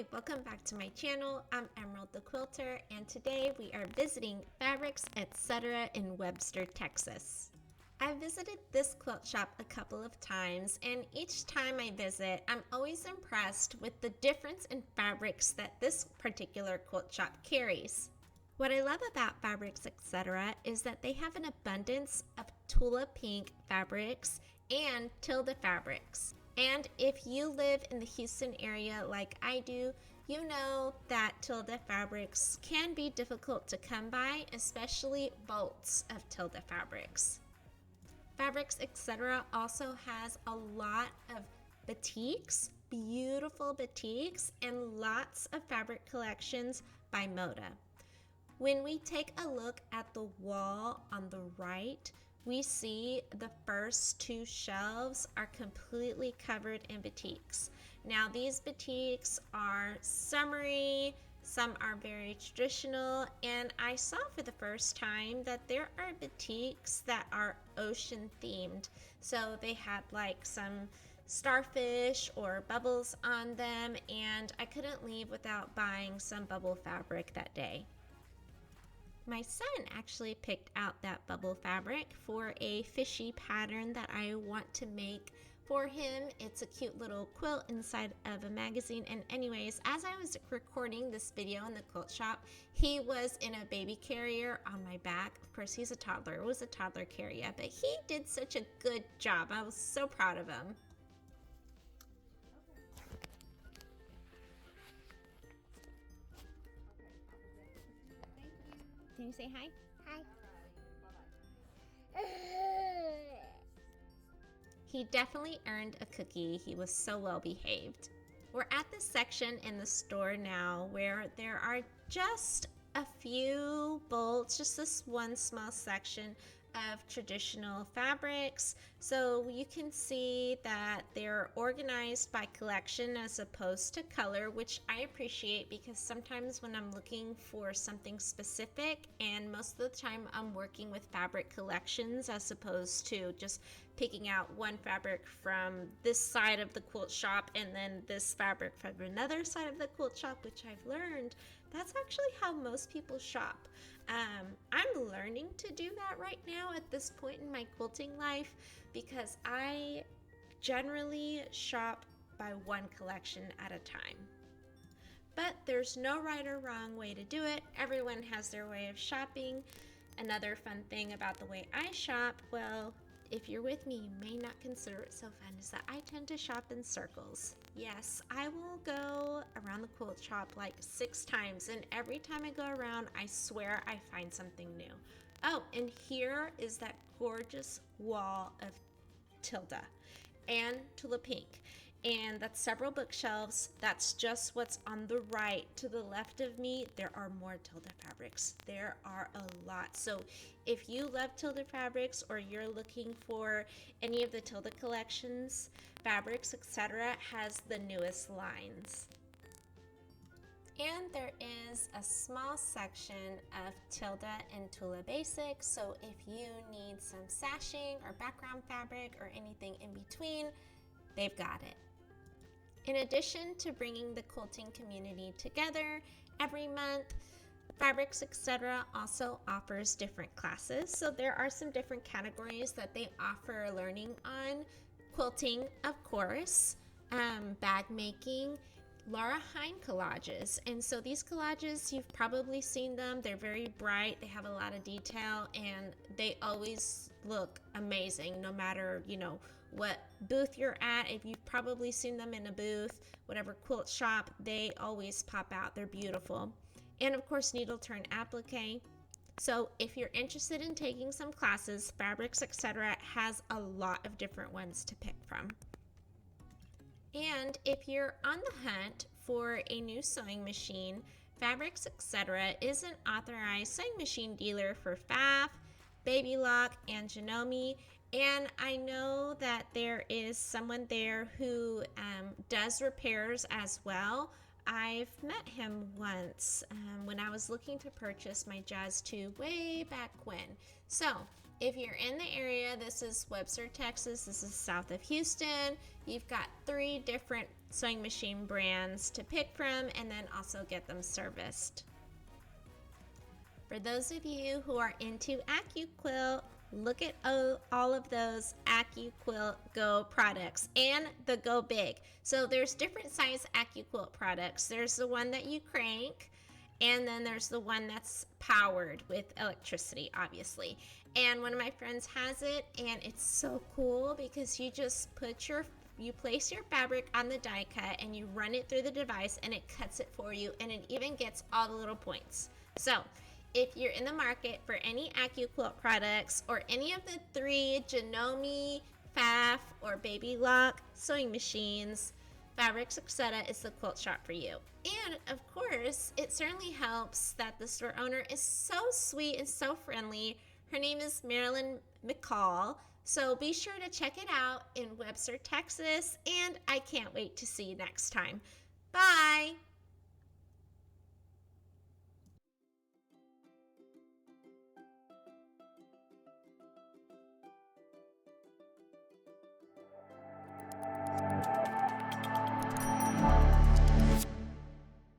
Hi, welcome back to my channel. I'm Emerald the Quilter, and today we are visiting Fabrics Etcetera in Webster, Texas. I've visited this quilt shop a couple of times, and each time I visit, I'm always impressed with the difference in fabrics that this particular quilt shop carries. What I love about Fabrics Etcetera is that they have an abundance of Tula Pink fabrics and Tilda fabrics. And if you live in the Houston area like I do, you know that Tilda fabrics can be difficult to come by, especially bolts of Tilda fabrics. Fabrics Etcetera also has a lot of batiks, beautiful batiks, and lots of fabric collections by Moda. When we take a look at the wall on the right, we see the first two shelves are completely covered in batiks. Now these batiks are summery, some are very traditional, and I saw for the first time that there are batiks that are ocean themed. So they had like some starfish or bubbles on them, and I couldn't leave without buying some bubble fabric that day. My son actually picked out that bubble fabric for a fishy pattern that I want to make for him. It's a cute little quilt inside of a magazine. And anyways, as I was recording this video in the quilt shop, he was in a baby carrier on my back. Of course, he's a toddler. It was a toddler carrier, but he did such a good job. I was so proud of him. Can you say hi? Hi. He definitely earned a cookie. He was so well behaved. We're at the section in the store now where there are just a few bolts, just this one small section of traditional fabrics. So you can see that they're organized by collection as opposed to color, which I appreciate because sometimes when I'm looking for something specific, and most of the time I'm working with fabric collections as opposed to just picking out one fabric from this side of the quilt shop and then this fabric from another side of the quilt shop, which I've learned that's actually how most people shop. I'm learning to do that right now at this point in my quilting life because I generally shop by one collection at a time. But there's no right or wrong way to do it. Everyone has their way of shopping. Another fun thing about the way I shop, well, if you're with me, you may not consider it so fun, is that I tend to shop in circles. Yes, I will go around the quilt shop like 6 times, and every time I go around, I swear I find something new. Oh, and here is that gorgeous wall of Tilda and Tula Pink. And that's several bookshelves. That's just what's on the right. To the left of me, there are more Tilda fabrics. There are a lot. So if you love Tilda fabrics or you're looking for any of the Tilda collections, Fabrics Etcetera has the newest lines. And there is a small section of Tilda and Tula basics. So if you need some sashing or background fabric or anything in between, they've got it. In addition to bringing the quilting community together every month, Fabrics Etcetera also offers different classes. So there are some different categories that they offer learning on. Quilting, of course, bag making, Heine Collages. And so these collages, you've probably seen them. They're very bright, they have a lot of detail, and they always look amazing no matter, what booth you're at. If you've probably seen them in a booth, whatever quilt shop, they always pop out. They're beautiful. And of course, Needle Turn Applique. So if you're interested in taking some classes, Fabrics Etcetera has a lot of different ones to pick from. And if you're on the hunt for a new sewing machine, Fabrics Etcetera is an authorized sewing machine dealer for Pfaff, Blvd, and Jonome. And I know that there is someone there who does repairs as well. I've met him once when I was looking to purchase my Jazz 2 way back when. So If you're in the area, this is Webster, Texas. This is south of Houston. You've got 3 different sewing machine brands to pick from and then also get them serviced. For those of you who are into AccuQuilt, look at all of those AccuQuilt Go products and the Go Big. So there's different size AccuQuilt products. There's the one that you crank, and then there's the one that's powered with electricity, obviously. And one of my friends has it, and it's so cool because you just you place your fabric on the die cut and you run it through the device and it cuts it for you, and it even gets all the little points. So if you're in the market for any AccuQuilt products or any of the 3 Jonome, Pfaff, or Baby Lock sewing machines, Fabrics Etcetera is the quilt shop for you. And of course, it certainly helps that the store owner is so sweet and so friendly. Her name is Marilyn McCall. So be sure to check it out in Webster, Texas, and I can't wait to see you next time. Bye!